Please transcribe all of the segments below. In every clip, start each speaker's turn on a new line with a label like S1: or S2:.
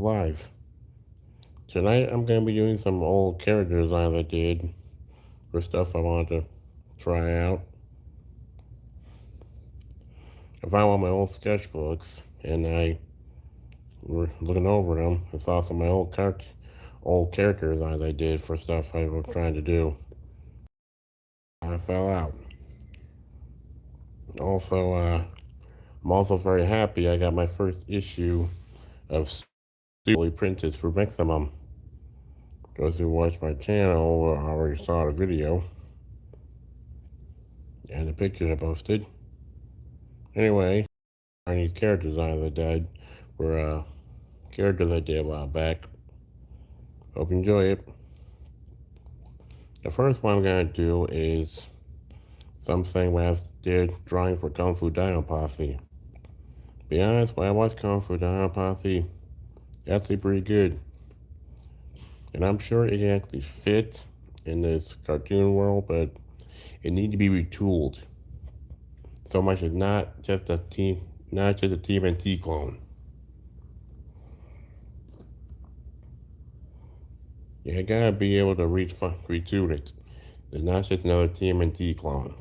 S1: Live. Tonight I'm going to be doing some old character designs I did for stuff I wanted to try out. I found one of my old sketchbooks and I were looking over them and saw some of my old character designs I did for stuff I was trying to do. I fell out. Also, I'm also very happy I got my first issue of fully printed for Maximum. Those who watch my channel already saw the video and the pictures I posted. Anyway, these character designs I did were characters I did a while back. Hope you enjoy it. The first one I'm going to do is something when I did drawing for Kung Fu Dino Posse. Be honest, when I watched Kung Fu Dino Posse, it's actually pretty good. And I'm sure it can actually fit in this cartoon world, but it needs to be retooled. So much is not just a TMNT clone. You gotta be able to retool it. It's not just another TMNT clone.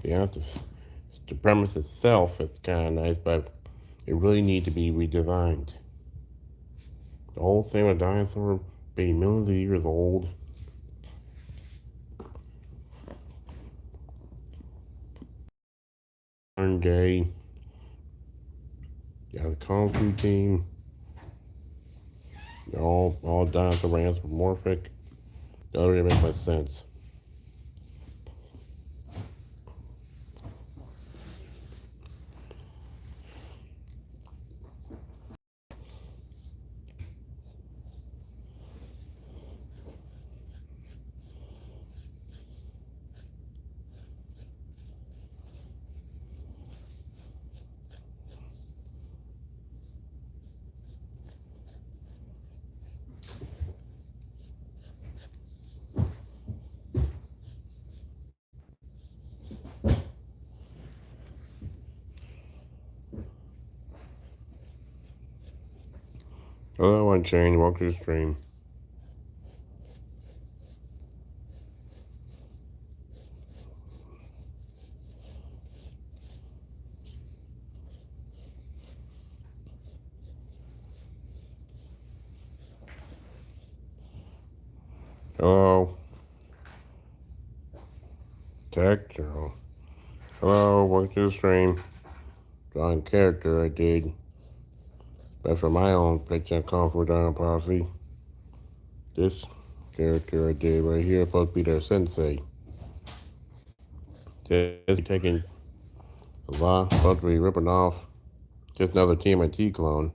S1: Yeah, the premise itself is kind of nice, but it really needs to be redesigned. The whole thing with dinosaurs being millions of years old, modern day, you have the Kung Fu team, they're all dinosaur anthropomorphic. Doesn't really make much sense. Hello, I'm Shane. Welcome to the stream. Hello, Tech Girl. Hello, welcome to the stream. Drawing character I did. But for my own picture, Kung Fu Dino Posse. This character I did right here supposed to be their sensei. They're taking a lot, supposed to be ripping off just another TMNT clone.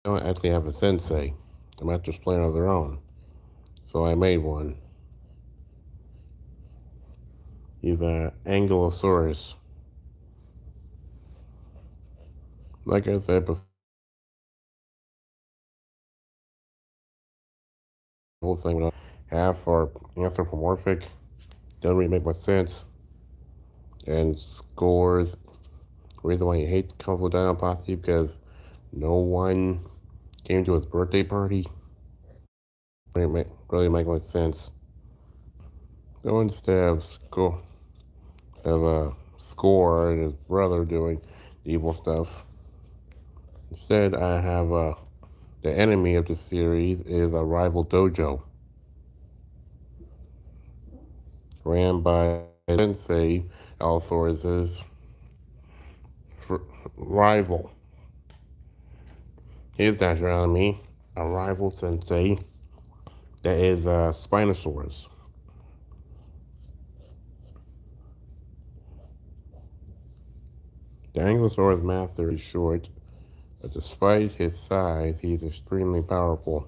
S1: They don't actually have a sensei. The master's playing on their own. So I made one. He's an Ankylosaurus. Like I said before, the whole thing with half are anthropomorphic. Doesn't really make much sense. And scores. The reason why he hates Kung Fu Dino Posse because no one came to his birthday party. Really make much sense. So instead of a score and his brother doing evil stuff, instead I have the enemy of the series is a rival dojo ran by Sensei Alsaurus's rival. His natural enemy, a rival sensei that is Spinosaurus. The Ankylosaurus master is short, but despite his size, he's extremely powerful.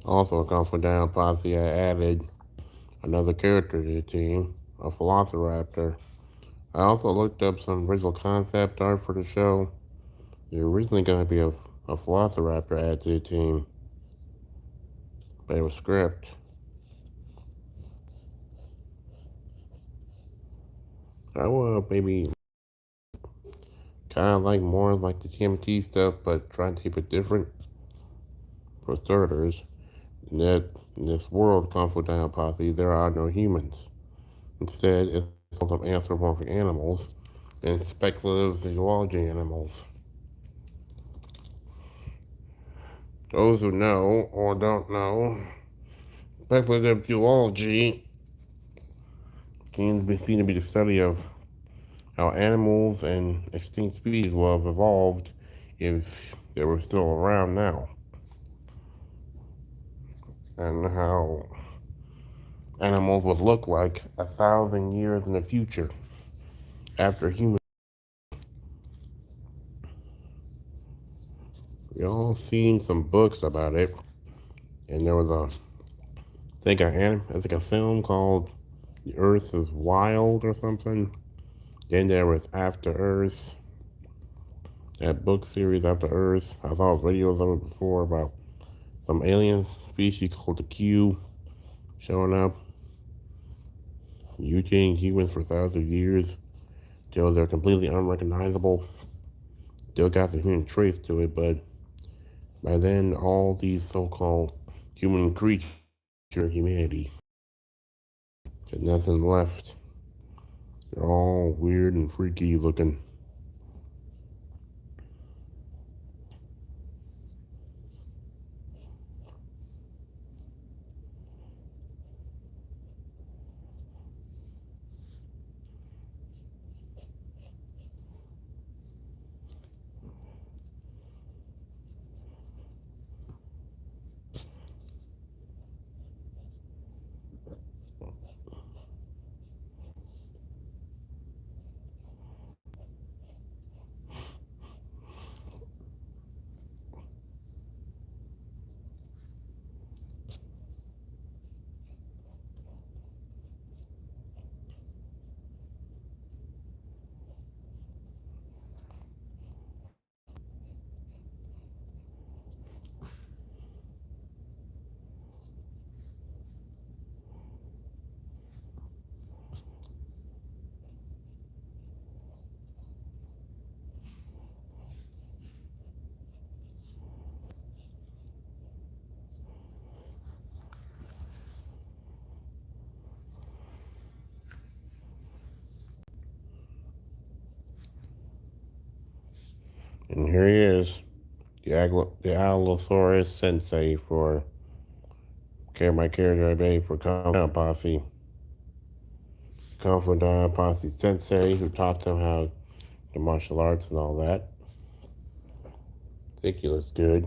S1: Also, a Kung Fu Down Posse, I added another character to the team, a Velociraptor. I also looked up some original concept art for the show. There's originally going to be a Velociraptor added to the team, but it was scrapped. I will maybe kind of like more like the TMT stuff, but trying to keep it different for starters. In this world, Kung Fu Down Posse, there are no humans. Instead, it's full of anthropomorphic animals and speculative zoology animals. Those who know or don't know, speculative zoology seems to be the study of how animals and extinct species would have evolved if they were still around now, and how animals would look like 1,000 years in the future after humans. We all seen some books about it, and there was I think a film called "The Earth is Wild" or something. Then there was After Earth, that book series After Earth. I saw videos of it before about some alien species called the Q showing up, mutating humans for thousands of years till they're completely unrecognizable. Still got the human trace to it, but by then all these so-called human creatures, humanity, there's nothing left. They're all weird and freaky looking. And here he is, the Allosaurus Sensei for my character today for Kung Fu Posse. Kung Fu Posse Sensei who taught them how the martial arts and all that. I think he looks good.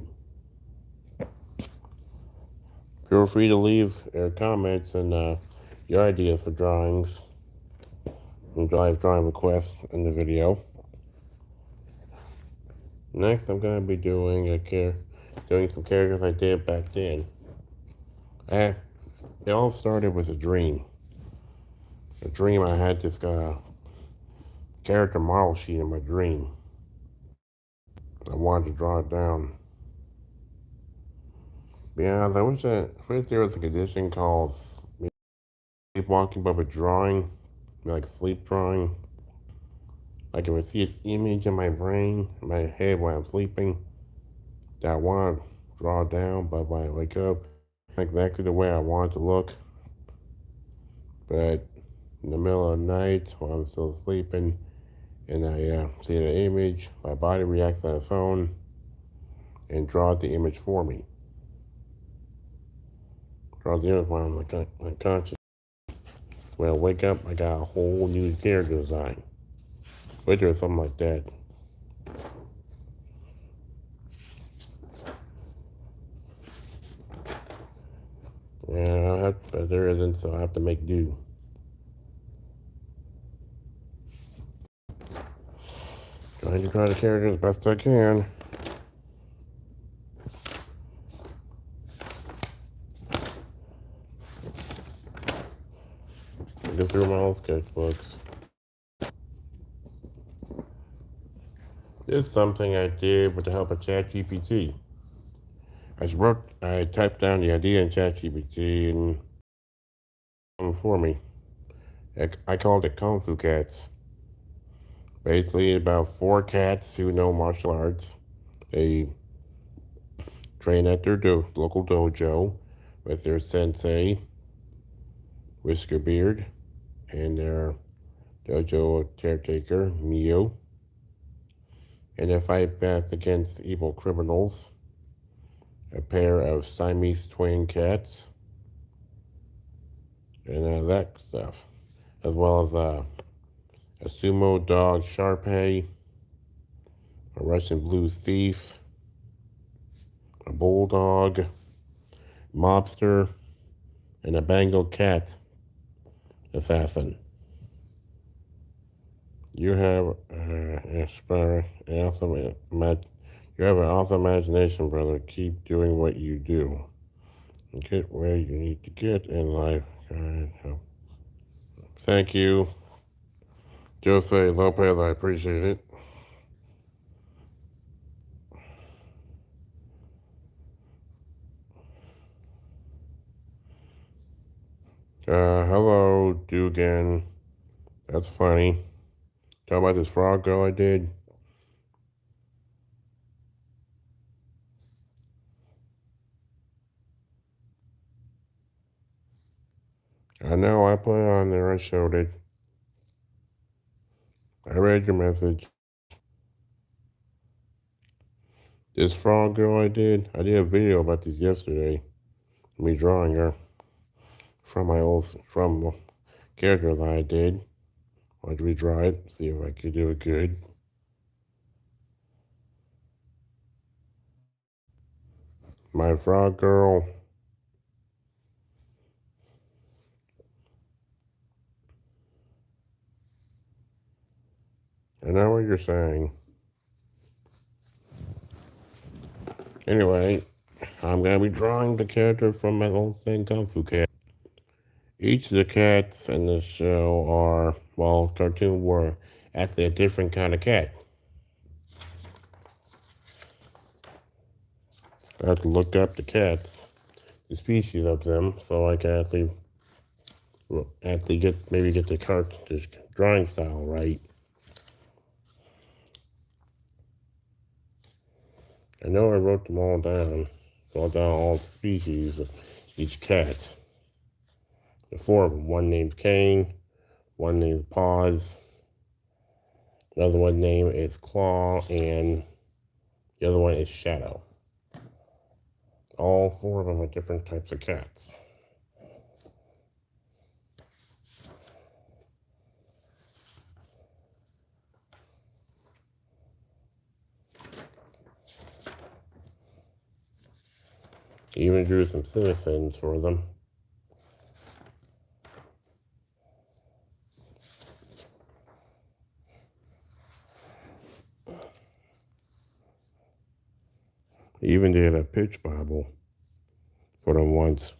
S1: Feel free to leave your comments and your ideas for drawings and live drawing requests in the video. Next, I'm going to be doing some characters I did back then. It all started with a dream. A dream I had this character model sheet in my dream. I wanted to draw it down. Yeah, I wish there was a condition called sleepwalking, but with drawing, like sleep drawing. Like if I see an image in my brain, in my head while I'm sleeping, that I want to draw down, but when I wake up, exactly the way I want it to look. But in the middle of the night, while I'm still sleeping, and I see the image, my body reacts on its own and draws the image for me. Draws the image while I'm unconscious. When I wake up, I got a whole new character design. Wish there was something like that. Yeah, but there isn't, so I have to make do. Trying to draw the character as best I can. Get through my old sketchbooks. This is something I did with the help of ChatGPT. I typed down the idea in ChatGPT and for me. I called it Kung Fu Cats. Basically, about 4 cats who know martial arts. They train at their local dojo with their sensei, Whisker Beard, and their dojo caretaker, Mio. And they fight back against evil criminals, a pair of Siamese twin cats, and that stuff, as well as a sumo dog, Sharpei, a Russian blue thief, a bulldog, mobster, and a Bengal cat assassin. You have you have an awesome imagination, brother. Keep doing what you do. Get where you need to get in life. Thank you, Jose Lopez. I appreciate it. Hello, Dugan. That's funny. Talk about this frog girl I did. I know, I put it on there. I showed it. I read your message. This frog girl I did a video about this yesterday. Me drawing her from from character that I did. I'd redraw it, see if I could do it good. My frog girl. I know what you're saying. Anyway, I'm gonna be drawing the character from my old thing, Kung Fu Cat. Each of the cats in this show are, well, cartoon were actually a different kind of cat. I have to look up the cats, the species of them, so I can actually get the drawing style right. I know I wrote them all down. Wrote down all the species of each cat. The 4 of them. One named Kane, one named Paws, another one named is Claw, and the other one is Shadow. All 4 of them are different types of cats. Even drew some citizens for them. Even did a pitch Bible for them once.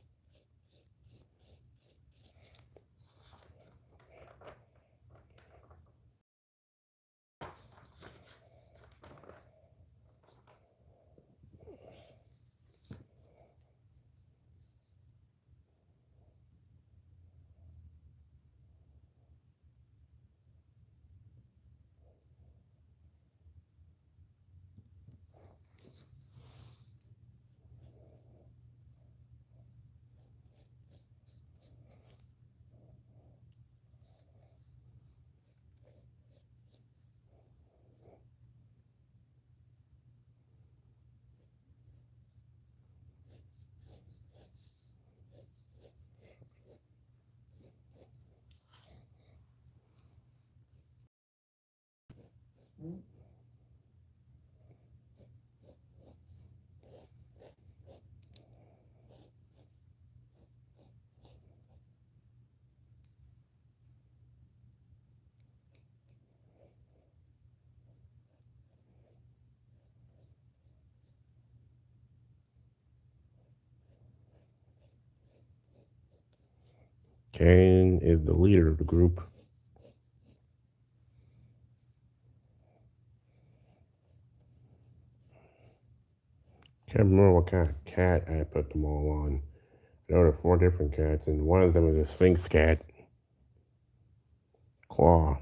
S1: Kane is the leader of the group. Can't remember what kind of cat I put them all on. I know there are 4 different cats, and one of them is a Sphinx cat, Claw.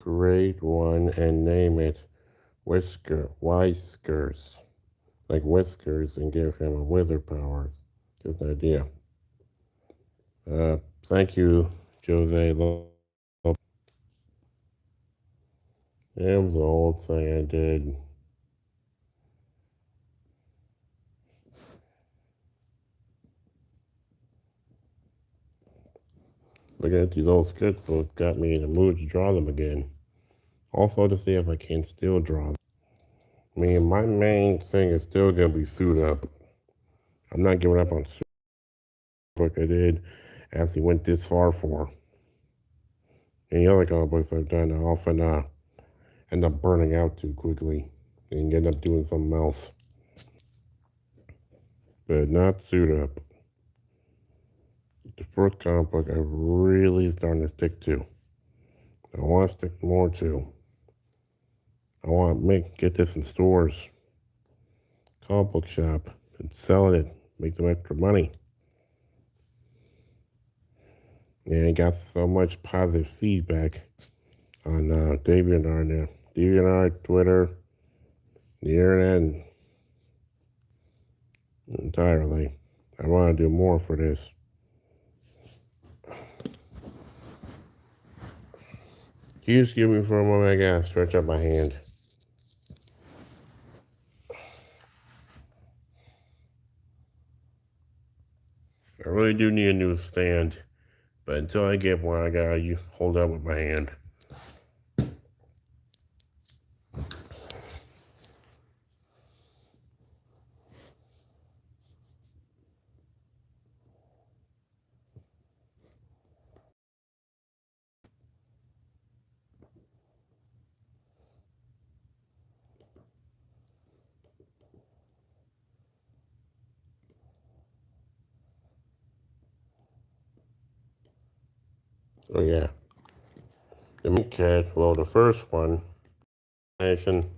S1: Create one and name it Whiskers, like Whiskers, and give him a wizard powers. Just an idea. Thank you, Jose. It was the old thing I did. Looking at these old sketchbooks got me in the mood to draw them again. Also to see if I can still draw them. I mean, my main thing is still gonna be Suit Up. I'm not giving up on Suit Up like I did. Actually went this far for. Any other comic books I've done, I often end up burning out too quickly and end up doing something else. But not Suit Up. The first comic book I really starting to stick to. I want to stick more to. I want to get this in stores, comic book shop, and selling it, make them extra money. And I got so much positive feedback on DeviantArt, Twitter, the internet, entirely. I want to do more for this. You excuse me for a moment, I gotta stretch out my hand. I really do need a new stand, but until I get one, I gotta hold up with my hand. Oh yeah, the meat cat. Well, the first one, nation,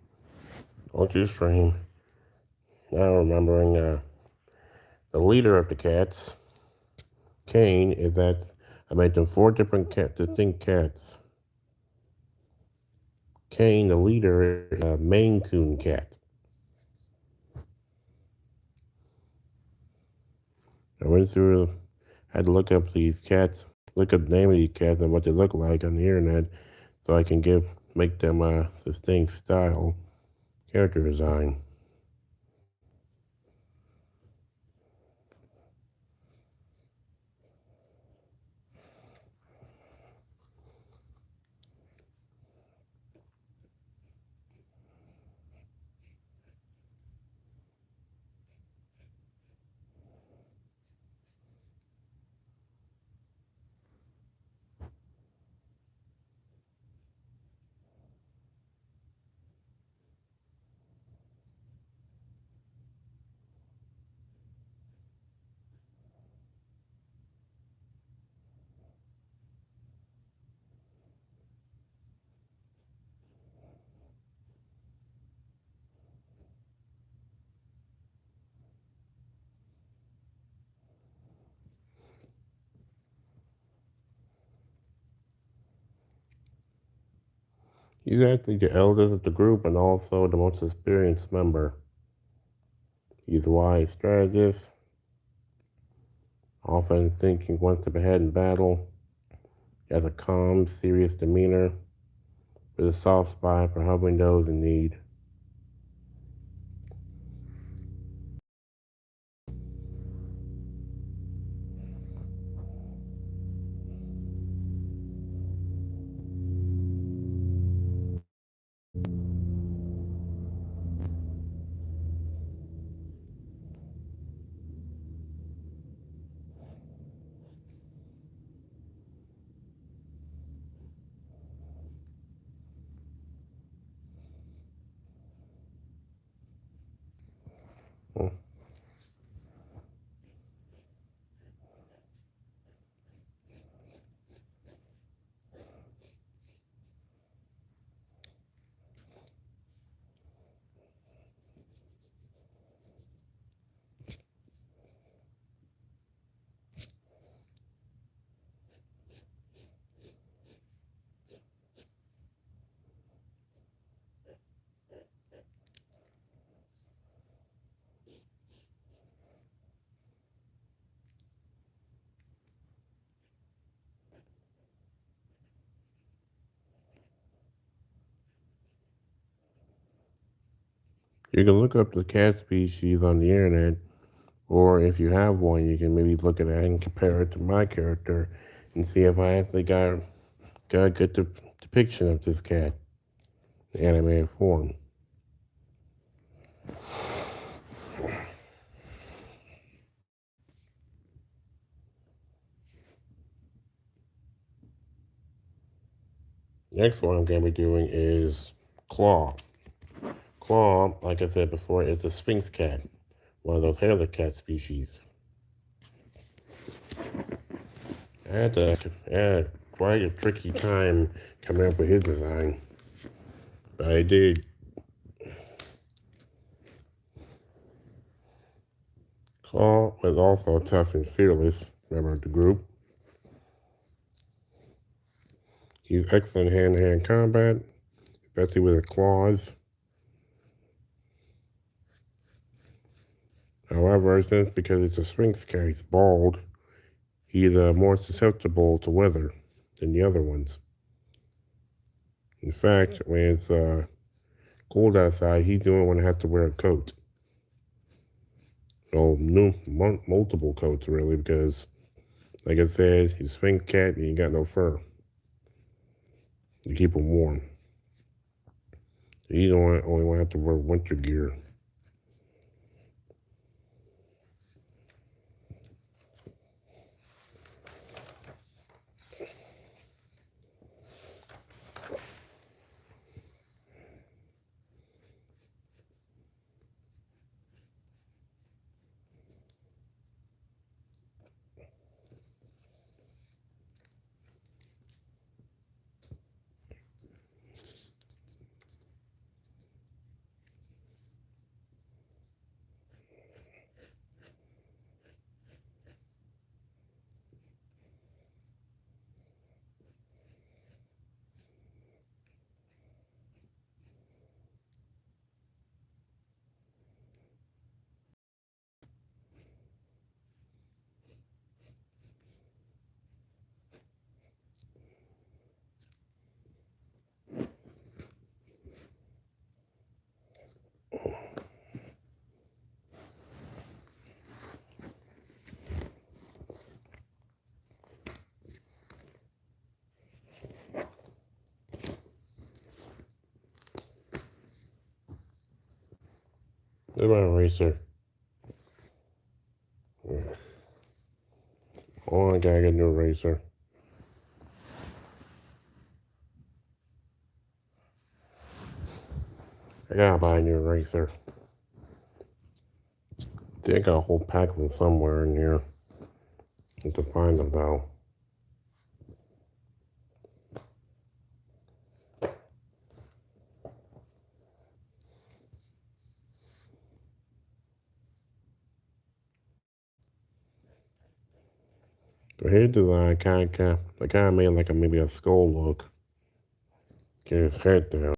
S1: all too stream. Now remembering the leader of the cats, Kane, is that I made them 4 different distinct cats. Kane, the leader, is a Maine Coon cat. I went through, had to look up these cats, look up the name of these cats and what they look like on the internet, so I can make them distinct style character design. He's actually the eldest of the group and also the most experienced member. He's a wise strategist, often thinking one step ahead in battle. He has a calm, serious demeanor with a soft spot for helping those in need. You can look up the cat species on the internet, or if you have one, you can maybe look at it and compare it to my character and see if I actually got a good depiction of this cat in animated form. Next one I'm going to be doing is Claw. Claw, like I said before, is a Sphinx cat, one of those hairless cat species. I had quite a tricky time coming up with his design, but I did. Claw was also tough and fearless member of the group. He's excellent hand-to-hand combat, especially with his claws. However, since because it's a Sphinx cat, he's bald, he's more susceptible to weather than the other ones. In fact, when it's cold outside, he's the only one that has to wear a coat. Well, multiple coats really, because like I said, he's Sphinx cat, he ain't got no fur to keep him warm. He's the only one that have to wear winter gear. What about a racer? Oh, I gotta get a new racer. I gotta buy a new racer. I think I got a whole pack of them somewhere in here. I have to find them though. But his design I kind of made like maybe a skull look. Get his head down.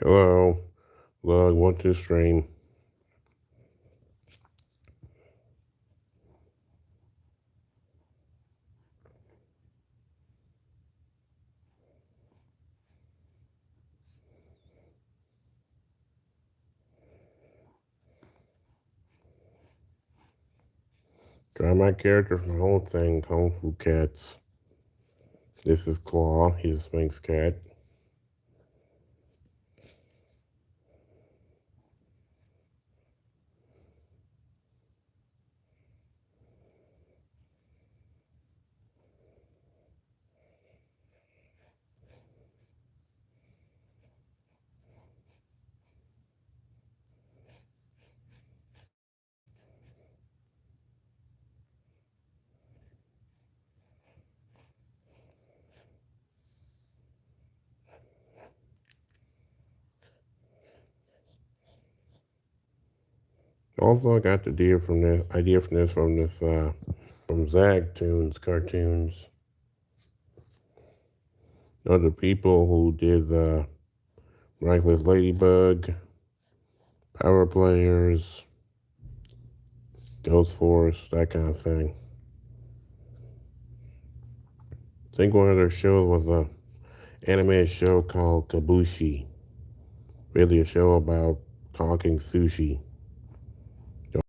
S1: Hello. Log 1 2 stream. Try my character from the whole thing, Kung Fu Cats. This is Claw, he's a Sphinx cat. Also, I got the idea from this from Zag Tunes cartoons. Other people who did the Miraculous Ladybug, Power Players, Ghost Force, that kind of thing. I think one of their shows was a animated show called Kabushi. Really a show about talking sushi. A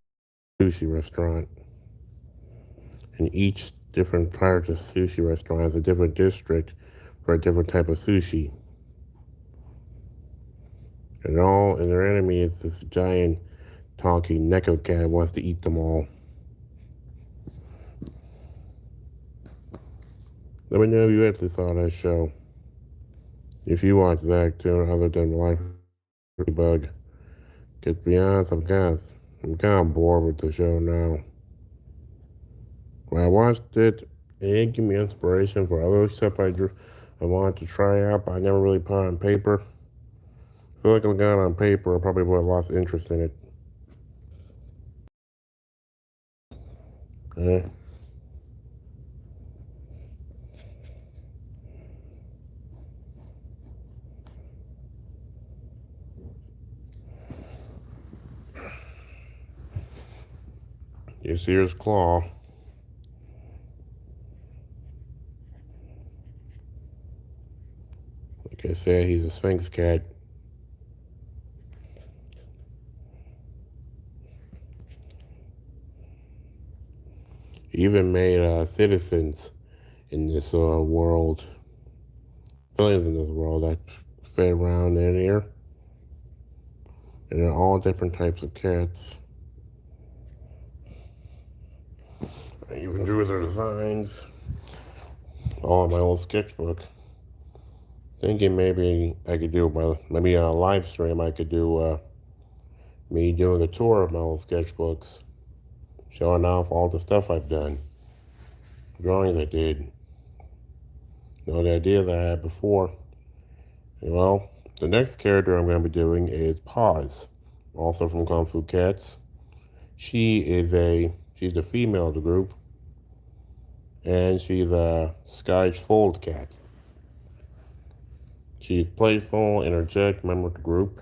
S1: sushi restaurant. And each different part of the sushi restaurant has a different district for a different type of sushi. And their enemy is this giant talking neko cat who wants to eat them all. Let me know if you actually saw that show. If you watch that too, other than Life Bug. To be honest, I'm kind of bored with the show now. When I watched it, it didn't give me inspiration for other stuff I wanted to try out, but I never really put it on paper. I feel like if I got it on paper, I probably would have lost interest in it. Eh. Yes, here's Claw. Like I said, he's a Sphinx cat. He even made citizens in this world. Civilians in this world that fed around in here. And they're all different types of cats. I even drew their designs. All in my old sketchbook. Thinking maybe I could do maybe on a live stream I could do me doing a tour of my old sketchbooks, showing off all the stuff I've done, drawings I did. The idea that I had before. Well, the next character I'm going to be doing is Paz, also from Kung Fu Cats. She's the female of the group, and she's a Scottish fold cat. She's playful, energetic member of the group,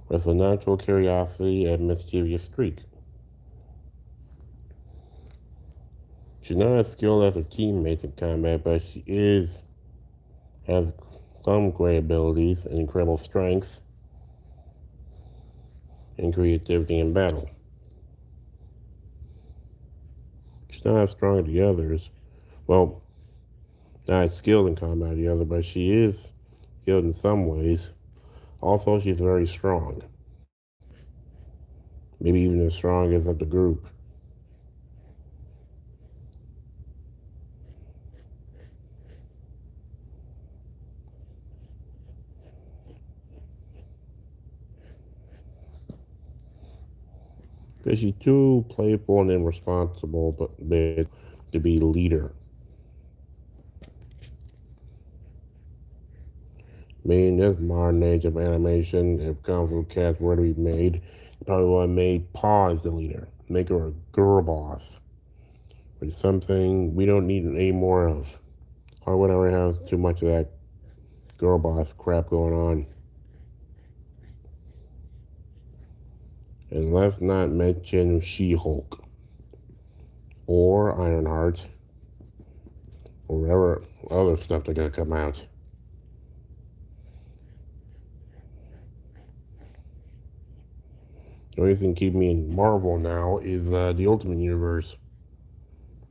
S1: with a natural curiosity and mischievous streak. She's not as skilled as her teammates in combat, but she has some great abilities and incredible strengths and creativity in battle. She's not as strong as the others. Well, not as skilled in combat as the other, but she is skilled in some ways. Also, she's very strong. Maybe even as strong as of the group. But she's too playful and irresponsible to be leader. In this modern age of animation, if Kung Fu Cats were to be made, you probably would have made Paws the leader. Make her a girl boss. Which is something we don't need any more of. Hollywood already has too much of that girl boss crap going on. And let's not mention She-Hulk or Ironheart or whatever other stuff they're gonna come out. The only thing keeping me in Marvel now is the Ultimate Universe,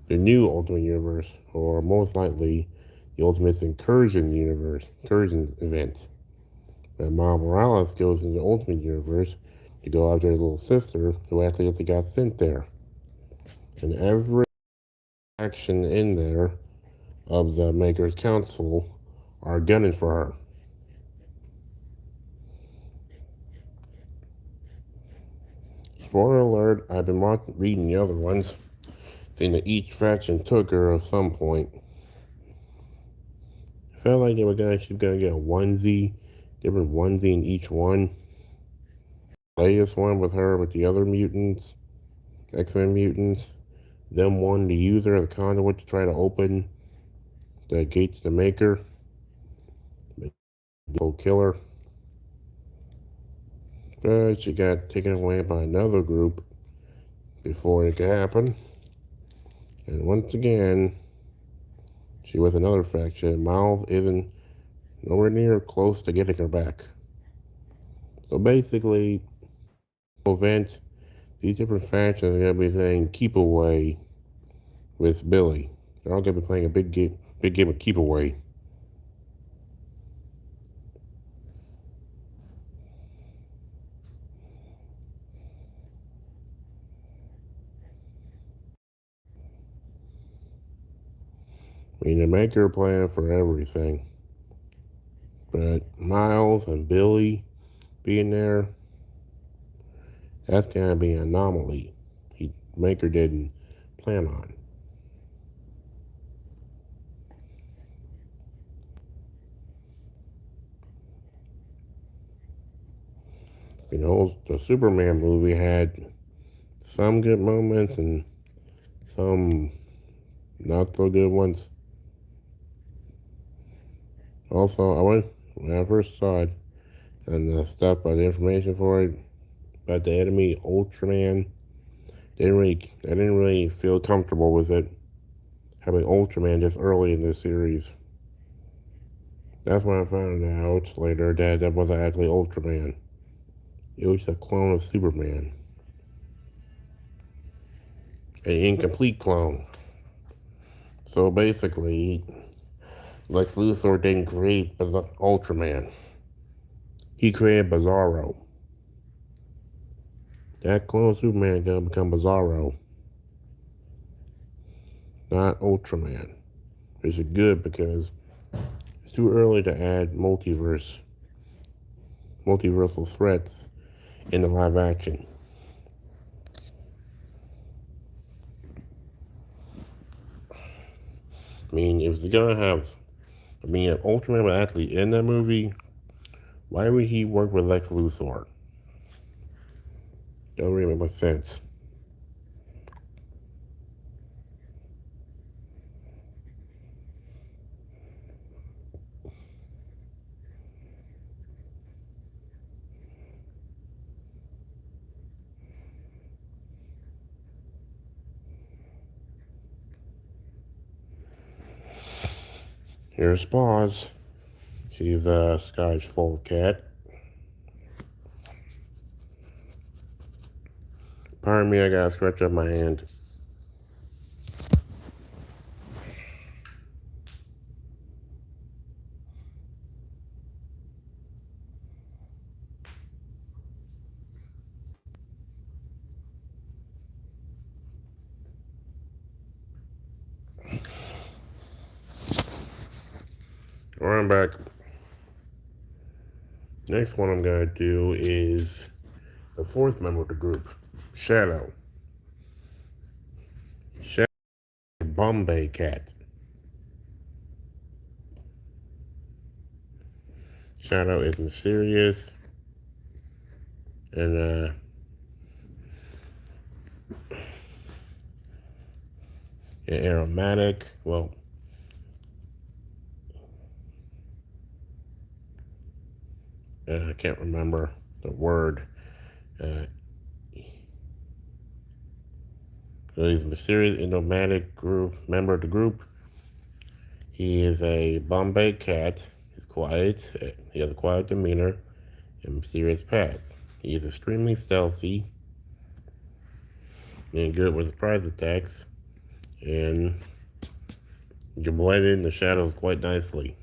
S1: the new Ultimate Universe, or most likely the Ultimate Incursion Universe, Incursion event. And Miles Morales goes into the Ultimate Universe to go after his little sister who actually got sent there. And every action in there of the Maker's Council are gunning for her. Spoiler alert, I've been reading the other ones, saying that each faction took her at some point. It felt like she was gonna get a onesie, different onesie in each one. Latest one with her with the other mutants, X-Men mutants, them wanting to use her as a conduit to try to open the gate to the Maker. Go kill her. But she got taken away by another group before it could happen. And once again, she was another faction. Miles isn't nowhere near close to getting her back. So basically, event, these different factions are going to be saying keep away with Billy. They're all going to be playing a big game of keep away. I mean, they make her plan for everything. But Miles and Billy being there, that's going to be an anomaly. Maker didn't plan on. You know, the Superman movie had some good moments and some not so good ones. Also, when I first saw it and the stuff about the information for it, about the enemy Ultraman, I didn't really feel comfortable with it having Ultraman this early in the series. That's when I found out later that that wasn't actually Ultraman. It was a clone of Superman, an incomplete clone. So basically, Lex Luthor didn't create Ultraman. He created Bizarro. That clone of Superman gonna become Bizarro, not Ultraman. Which is good because it's too early to add multiversal threats in the live action. I mean, if Ultraman was actually in that movie, why would he work with Lex Luthor? Don't really make much sense. Here's Paws. She's a Scottish fold cat. Pardon me, I gotta scratch up my hand. Alright, I'm back. Next one I'm gonna do is the fourth member of the group, Shadow. Shadow, Bombay cat. Shadow is mysterious and aromatic. Well, I can't remember the word. Uh, So he's a mysterious and nomadic group member of the group. He is a Bombay cat. He's quiet. He has a quiet demeanor and mysterious past. He is extremely stealthy and good with surprise attacks, and you can blend in the shadows quite nicely.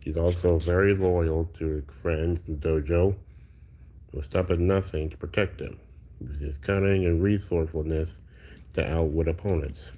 S1: He's also very loyal to his friends in the dojo. Will stop at nothing to protect them. Uses his cunning and resourcefulness to outwit opponents.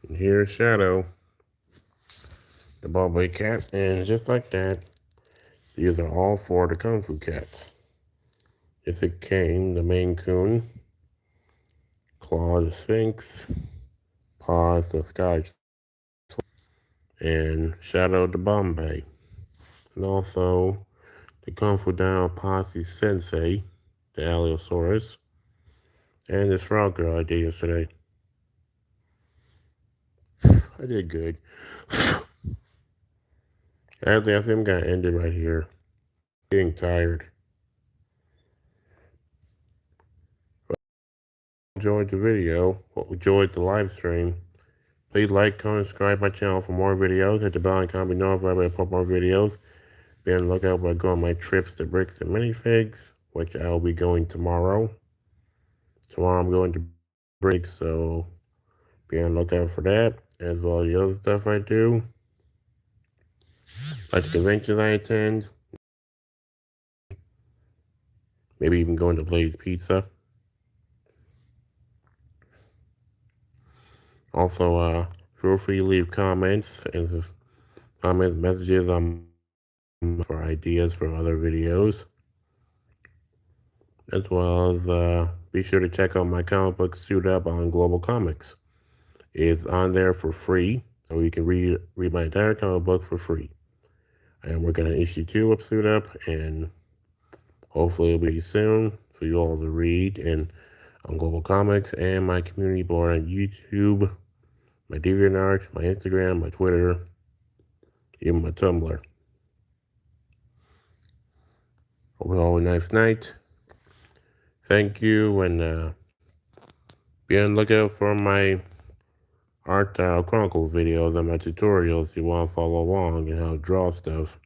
S1: And here's Shadow, the Bombay cat, and just like that, these are all four of the Kung Fu cats. It's a Kane, the Maine Coon, Claw, the Sphinx, Paws, the Sky, and Shadow, the Bombay. and also the Kung Fu Down Posse Sensei, the Allosaurus, and this frog girl I did yesterday. I did good. Actually, I think I'm gonna end it right here. Getting tired. Enjoyed the video, or enjoyed the live stream. Please like, comment, subscribe my channel for more videos. Hit the bell icon to be notified when I put more videos. Be on the lookout when I go on my trips to Bricks and Minifigs, which I'll be going tomorrow. Tomorrow I'm going to Bricks, so be on the lookout for that, as well as the other stuff I do. Like the conventions I attend. Maybe even going to Blaze Pizza. Also, feel free to leave comments and messages for ideas for other videos. As well as be sure to check out my comic book Suit Up on Global Comics. It's on there for free, so you can read my entire comic book for free. And we're going to issue 2 of Suit Up, and hopefully it'll be soon for you all to read. And on Global Comics and my community board on YouTube, my DeviantArt, my Instagram, my Twitter, even my Tumblr. Hope you all have a nice night. Thank you, and be on the lookout for my Style Chronicles videos and my tutorials if you want to follow along and how to draw stuff.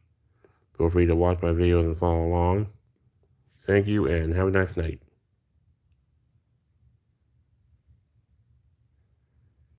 S1: Feel free to watch my videos and follow along. Thank you, and have a nice night.